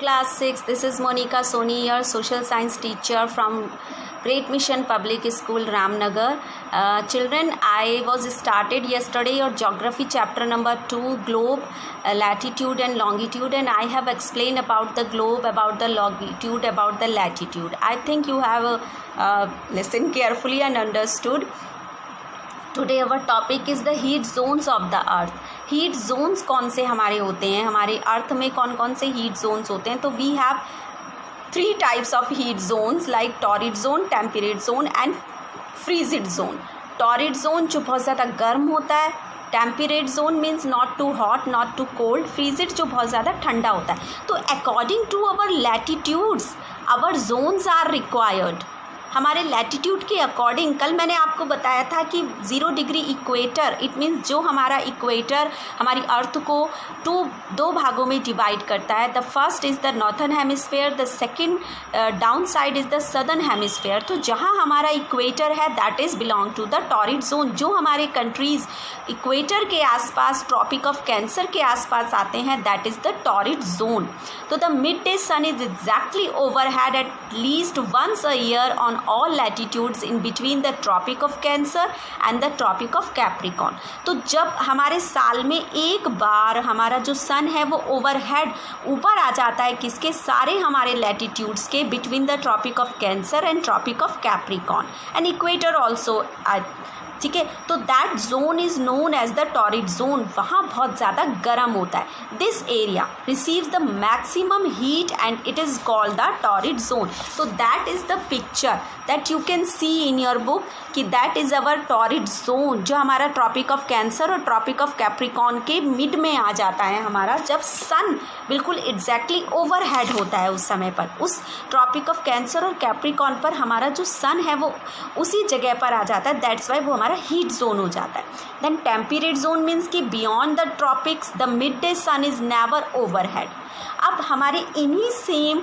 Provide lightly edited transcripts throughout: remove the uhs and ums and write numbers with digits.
Class 6. This is Monica Soni, your social science teacher from Great Mission Public School, Ramnagar. Children, I was started yesterday your geography chapter number 2, globe, latitude and longitude, and I have explained about the globe, about the longitude, about the latitude. I think you have listened carefully and understood. Today our topic is the heat zones of the earth. Heat zones कौन से हमारे होते हैं, हमारे अर्थ में कौन कौन से हीट जोन्स होते हैं. तो we have 3 types of heat zones like torrid zone, temperate zone and frigid zone. Torrid zone जो बहुत ज़्यादा गर्म होता है, temperate zone means not too hot not too cold, frigid जो बहुत ज़्यादा ठंडा होता है. तो according to our latitudes our zones are required. हमारे लैटिट्यूड के अकॉर्डिंग, कल मैंने आपको बताया था कि 0 डिग्री इक्वेटर, इट मीन्स जो हमारा इक्वेटर हमारी अर्थ को 2 भागों में डिवाइड करता है. The first is the northern hemisphere, the second down side is the southern hemisphere. तो जहाँ हमारा इक्वेटर है that is belong to the torrid zone. जो हमारे कंट्रीज़ इक्वेटर के आसपास, ट्रॉपिक ऑफ कैंसर के आसपास आते हैं that is the torrid zone. तो the mid day sun is exactly overhead at least once a year on all latitudes in between the tropic of cancer and the tropic of capricorn. तो जब हमारे साल में एक बार हमारा जो सन है वो ओवरहेड ऊपर आ जाता है, किसके, सारे हमारे लैटिट्यूड्स के, between the Tropic of Cancer and Tropic of Capricorn and equator also. ठीक है, तो that zone is known as the torrid zone. वहाँ बहुत ज़्यादा गर्म होता है. This area receives the maximum heat and it is called the torrid zone. तो that is the picture that you can see in your book कि that is our torrid zone, जो हमारा ट्रॉपिक ऑफ कैंसर और tropic of Capricorn के mid में आ जाता है हमारा, जब सन बिल्कुल एग्जैक्टली ओवरहेड होता है उस समय पर. उस ट्रॉपिक ऑफ कैंसर और कैप्रिकॉन पर हमारा जो सन है वो उसी जगह पर आ जाता है. दैट्स वाई वो हमारा हीट जोन हो जाता है. देन टेम्परेट जोन मीन्स कि beyond the tropics the mid day sun is never overhead. अब हमारे इन्हीं सेम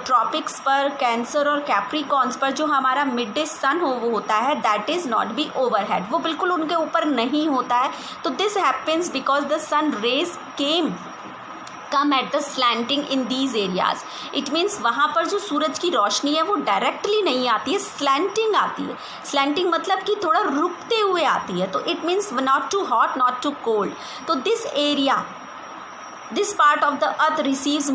ट्रॉपिक्स पर, कैंसर और कैप्रिकॉन्स पर जो हमारा मिड डे सन वो होता है that is not be overhead, वो बिल्कुल उनके ऊपर नहीं होता है. तो this happens because the sun rays come at the slanting in these areas. It means वहाँ पर जो सूरज की रोशनी है वो डायरेक्टली नहीं आती है, स्लैंटिंग आती है. स्लैंटिंग मतलब कि थोड़ा रुकते हुए आती है. तो it means not too hot not too cold. तो this area, this part of the earth receives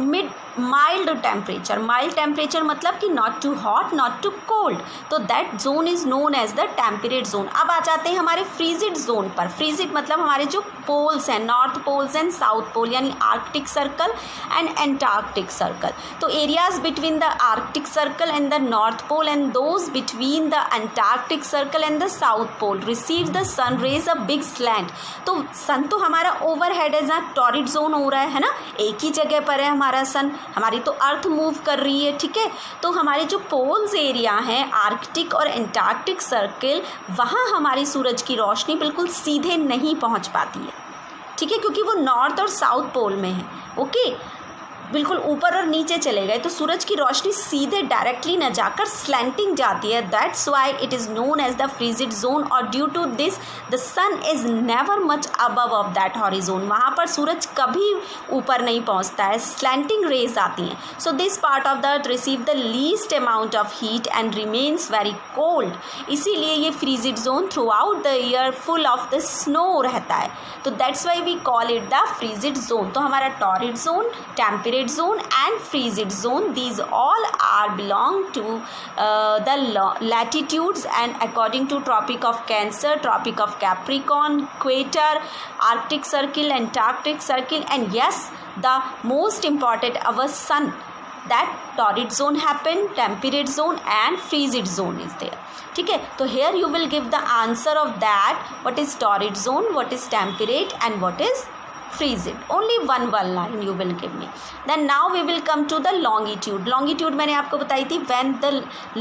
mild temperature. Mild temperature मतलब कि not too hot not too cold. तो that zone is known as the temperate zone. अब आ जाते हैं हमारे frigid zone पर. फ्रीजिड मतलब हमारे जो पोल्स हैं, North Poles and South Pole, यानी Arctic Circle and Antarctic Circle. तो areas between the Arctic Circle and the North Pole and those between the Antarctic Circle and the South Pole receive the sun rays a big slant. तो sun तो हमारा overhead है, जहाँ torrid zone हो रहा है ना, एक ही जगह पर है हमारा सन. हमारी तो अर्थ मूव कर रही है, ठीक है. तो हमारे जो पोल्स एरिया हैं, आर्कटिक और एंटार्कटिक सर्कल, वहाँ हमारी सूरज की रोशनी बिल्कुल सीधे नहीं पहुँच पाती है, ठीक है, क्योंकि वो नॉर्थ और साउथ पोल में है. ओके, बिल्कुल ऊपर और नीचे चले गए तो सूरज की रोशनी सीधे डायरेक्टली न जाकर स्लैंटिंग जाती है. That's why it is known as the frigid zone. और due to this the sun is never much above of that horizon. वहाँ पर सूरज कभी ऊपर नहीं पहुँचता है, स्लैंटिंग रेज आती हैं. So this part of the earth receive the least amount of heat and remains very cold. इसीलिए ये frigid zone throughout the year full of the snow रहता है. तो that's why we call it the frigid zone. तो हमारा torrid zone, temperate zone and frigid zone, these all are belong to the latitudes and according to tropic of cancer, tropic of capricorn, equator, arctic circle, antarctic circle, and yes, the most important our sun, that torrid zone happen, temperate zone and frigid zone is there. ठीक है, तो here you will give the answer of that, what is torrid zone, what is temperate and what is frigid. Only one line you will give me. Then now we will come to the longitude. Longitude मैंने आपको बताई थी when the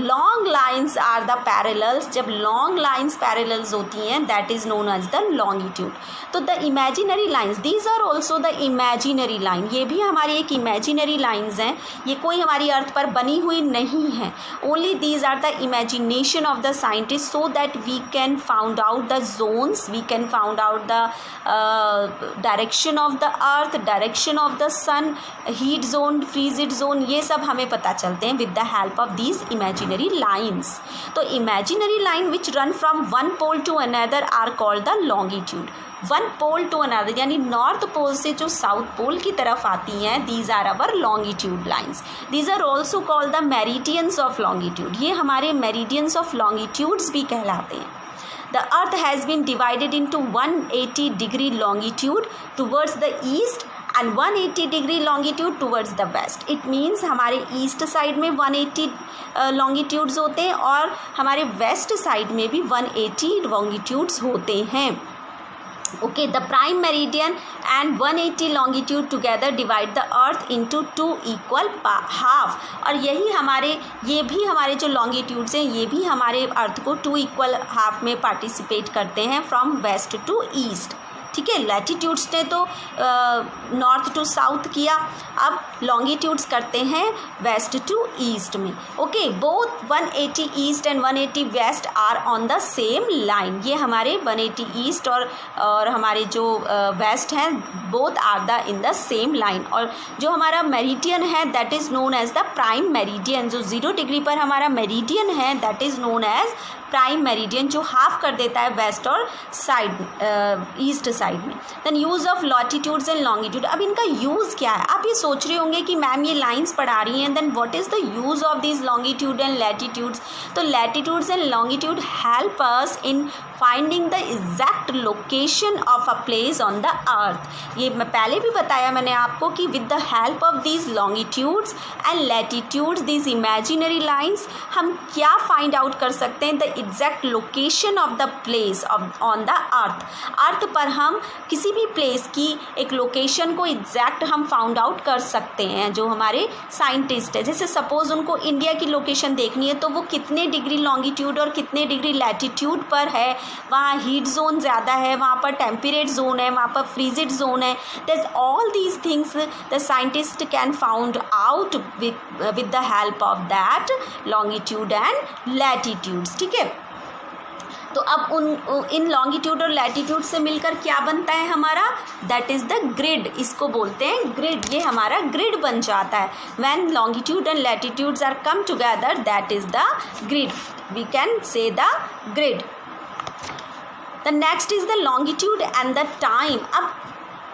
long lines are the parallels. जब long lines parallels होती हैं that is known as the longitude. तो the imaginary lines, these are also the imaginary line. ये भी हमारी एक imaginary lines हैं, ये कोई हमारी अर्थ पर बनी हुई नहीं है. Only these are the imagination of the scientists so that we can found out the zones, we can found out the direction direction of the earth, direction of the sun, heat zone, frigid zone, ये सब हमें पता चलते हैं with the help of these imaginary lines. तो imaginary line which run from one pole to another are called the longitude. One pole to another यानी North Pole से जो साउथ पोल की तरफ आती हैं, these are our longitude lines. These are also called the meridians of longitude, ये हमारे meridians of longitudes भी कहलाते हैं। The earth has been divided into 180 degree longitude towards the east and 180 degree longitude towards the west. It means हमारे east side में 180 longitudes होते हैं और हमारे वेस्ट साइड में भी 180 लॉन्गिट्यूड्स होते हैं। Okay, the prime meridian and 180 longitude together divide the earth into 2 equal half। और ये भी हमारे जो longitudes हैं ये भी हमारे अर्थ को 2 equal half में पार्टिसिपेट करते हैं फ्रॉम वेस्ट टू ईस्ट। ठीक है, लैटिट्यूड्स ने तो नॉर्थ टू साउथ किया, अब लॉन्गिट्यूड्स करते हैं वेस्ट टू ईस्ट में। Okay, both 180 east and 180 west are on the same line. ये हमारे 180 ईस्ट और हमारे जो वेस्ट हैं both are the in the same line. और जो हमारा मेरिडियन है that is known as the prime meridian. जो 0 डिग्री पर हमारा मेरिडियन है that is known as prime meridian, जो हाफ कर देता है वेस्ट और साइड ईस्ट साइड में। Then use of latitudes and longitude. अब इनका यूज़ क्या है? आप ये सोच रहे होंगे कि मैम ये लाइंस पढ़ा रही हैं, then what is the use of this longitude and latitudes? तो latitudes and longitude help us in finding the exact location of a place on the earth. ये मैं पहले भी बताया मैंने आपको कि with the help of these longitudes and latitudes, these imaginary lines, हम क्या फाइंड आउट कर सकते हैं? The exact location of the place on the earth. Earth पर हम किसी भी प्लेस की एक लोकेशन को एग्जैक्ट हम फाउंड आउट कर सकते हैं। जो हमारे साइंटिस्ट है, जैसे सपोज उनको इंडिया की लोकेशन देखनी है तो वो कितने डिग्री लॉन्गिट्यूड और कितने डिग्री लैटिट्यूड पर है, वहाँ हीट जोन ज़्यादा है, वहाँ पर टेम्परेट जोन है, वहाँ पर फ्रीजिड जोन है। That's all these things the scientist can found out with the help of that longitude and latitudes. ठीक है, तो अब इन लॉन्गिट्यूड और लैटिट्यूड से मिलकर क्या बनता है हमारा? That is the grid. इसको बोलते हैं ग्रिड। ये हमारा ग्रिड बन जाता है। When longitude and latitudes are come together that is the grid. We can say the grid. The next is the longitude and the time. अब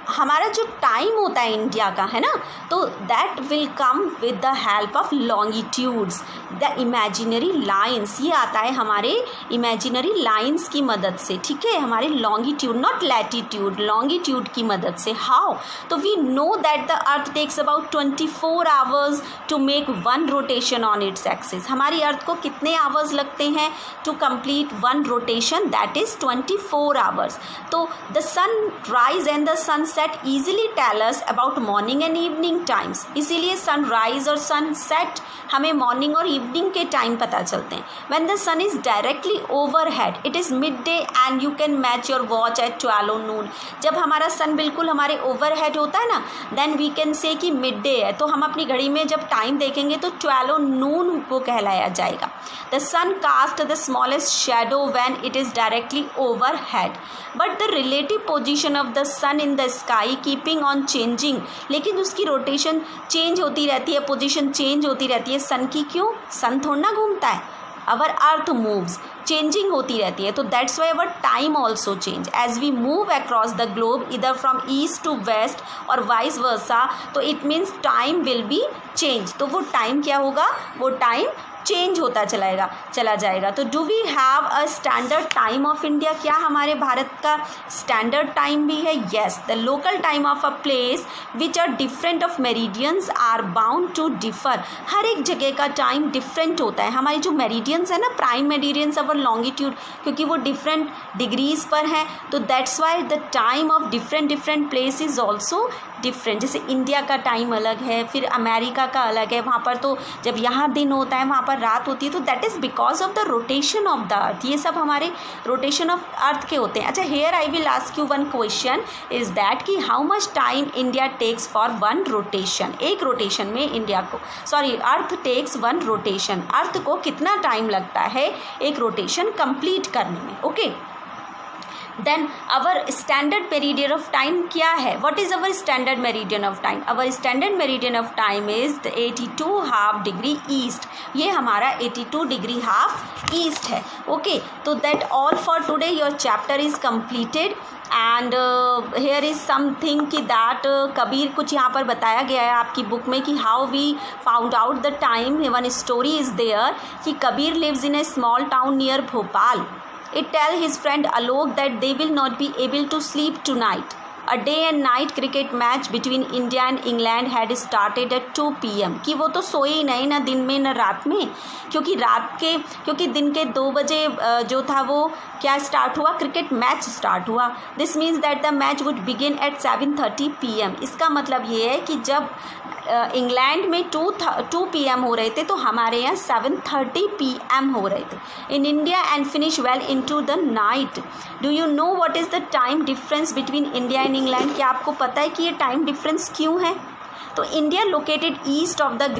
हमारा जो टाइम होता है इंडिया का, है ना, तो that will come with the help of longitudes, the imaginary lines. ये आता है हमारे इमेजिनरी लाइन्स की मदद से। ठीक है, हमारे लॉन्गिट्यूड नॉट लैटिट्यूड, लॉन्गिट्यूड की मदद से। हाउ? तो we know that the earth takes about 24 hours to make one rotation on its axis. हमारी अर्थ को कितने आवर्स लगते हैं to complete one rotation? That is 24 hours. तो the sunrise and the sunset easily tell us about morning and evening times. इसीलिए sunrise और sunset हमें morning और इवनिंग के टाइम पता चलते हैं। When the sun is directly overhead it is mid day and you can match your watch at 12 noon. जब हमारा सन बिल्कुल हमारे ओवरहेड होता है ना, देन वी कैन से कि मिड डे है, तो हम अपनी घड़ी में जब टाइम देखेंगे तो 12 नून को कहलाया जाएगा। The sun cast the smallest shadow when it is directly overhead, but the relative position of the sun in the sky keeping on changing. लेकिन उसकी रोटेशन चेंज होती रहती है, पोजीशन चेंज होती रहती है सन की। क्यों? सन थोड़ा ना घूमता है, अवर अर्थ मूव्स, चेंजिंग होती रहती है। तो that's why our time also change as we move across the globe इधर फ्रॉम ईस्ट टू वेस्ट और वाइस वर्सा। तो it means time will be change. तो वो टाइम क्या होगा? वो टाइम चेंज होता चला जाएगा। तो do we have a standard time of India? क्या हमारे भारत का स्टैंडर्ड टाइम भी है? Yes. The local time of a place which are different of meridians are bound to differ. हर एक जगह का टाइम डिफरेंट होता है। हमारी जो मेरिडियंस है ना, प्राइम मेरिडियंस और लॉन्गिट्यूड, क्योंकि वो डिफरेंट डिग्रीज पर हैं, तो that's why the time of different place is also different. जैसे इंडिया का टाइम अलग है, फिर अमेरिका का अलग है। वहाँ पर तो जब यहाँ दिन होता है वहाँ पर रात होती है, तो that is because of the rotation of the earth. ये सब हमारे रोटेशन ऑफ अर्थ के होते हैं। अच्छा, here I will ask you one question is that कि how much time India takes for one rotation? एक रोटेशन में earth takes one rotation. Earth को कितना टाइम लगता है एक रोटेशन कंप्लीट करने में? Okay, then our standard meridian of time क्या है? What is our standard meridian of time? Our standard meridian of time is 82.5 degree east. ये हमारा 82 डिग्री हाफ ईस्ट है. ओके, तो that all for today. Your chapter is completed and here is something कि दैट कबीर, कुछ यहाँ पर बताया गया है आपकी बुक में कि how we found out the time. One story is there कि Kabir lives in a small town near Bhopal. It tell his friend Alok that they will not be able to sleep tonight. A day and night cricket match between India and England had started at 2 PM. कि वो तो सोए ही नहीं, ना दिन में ना रात में, क्योंकि दिन के 2 बजे जो था वो क्या स्टार्ट हुआ? क्रिकेट मैच स्टार्ट हुआ. This means that the match would begin eight 7:30 PM. इसका मतलब ये है कि जब इंग्लैंड में 2 PM हो रहे थे तो हमारे यहाँ 7:30 PM हो रहे थे in India and finish well into the night. Do you know what is the time difference between India and England? क्या आपको पता है कि ये टाइम डिफरेंस क्यों है? तो India located east of the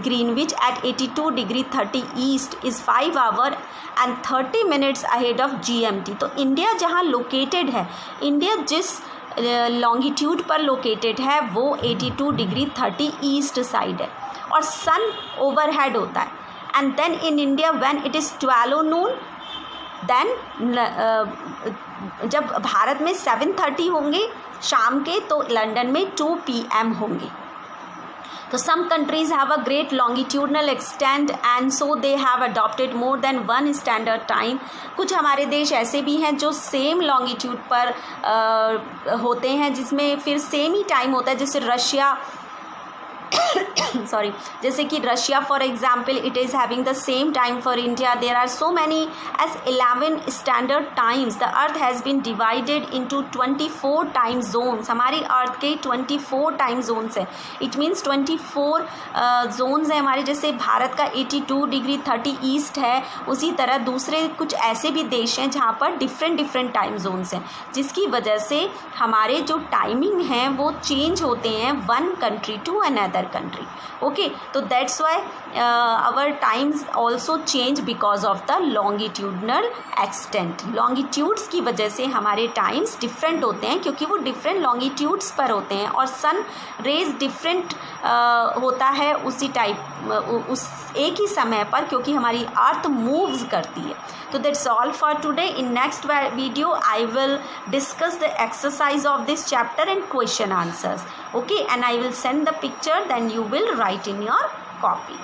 Greenwich at 82 degree 30 east is 5 hour and 30 minutes ahead of GMT. तो इंडिया जहाँ लोकेटेड है, इंडिया जिस लॉन्गिट्यूड पर लोकेटेड है वो 82 डिग्री 30 ईस्ट साइड है और सन ओवरहेड होता है. And then in India when it is 12 noon, then जब भारत में 7:30 होंगे शाम के तो लंदन में 2 PM होंगे. तो some countries have a great longitudinal extent and so they have adopted more than one standard time. कुछ हमारे देश ऐसे भी हैं जो सेम लॉन्गिट्यूड पर होते हैं, जिसमें फिर सेम ही टाइम होता है. जैसे रशिया सॉरी, जैसे कि Russia for example it is having the same time for India. There are so many as 11 standard times. The earth has been divided into 24 time zones. हमारी अर्थ के 24 time zones हैं. It means 24 zones हैं हमारे. जैसे भारत का 82 degree 30 east है, उसी तरह दूसरे कुछ ऐसे भी देश हैं जहाँ पर डिफरेंट टाइम जोन्स हैं, जिसकी वजह से हमारे जो टाइमिंग हैं वो चेंज होते हैं one country to another country. Okay, so that's why our times also change because of the longitudinal extent. longitudes की वजह से हमारे times different होते हैं क्योंकि वो different longitudes पर होते हैं और sun rays different होता है उसी टाइप उस एक ही समय पर, क्योंकि हमारी अर्थ मूव्स करती है. तो that's all for today. In next video I will discuss the exercise of this chapter and question answers. Okay, and I will send the picture, then you will write in your copy.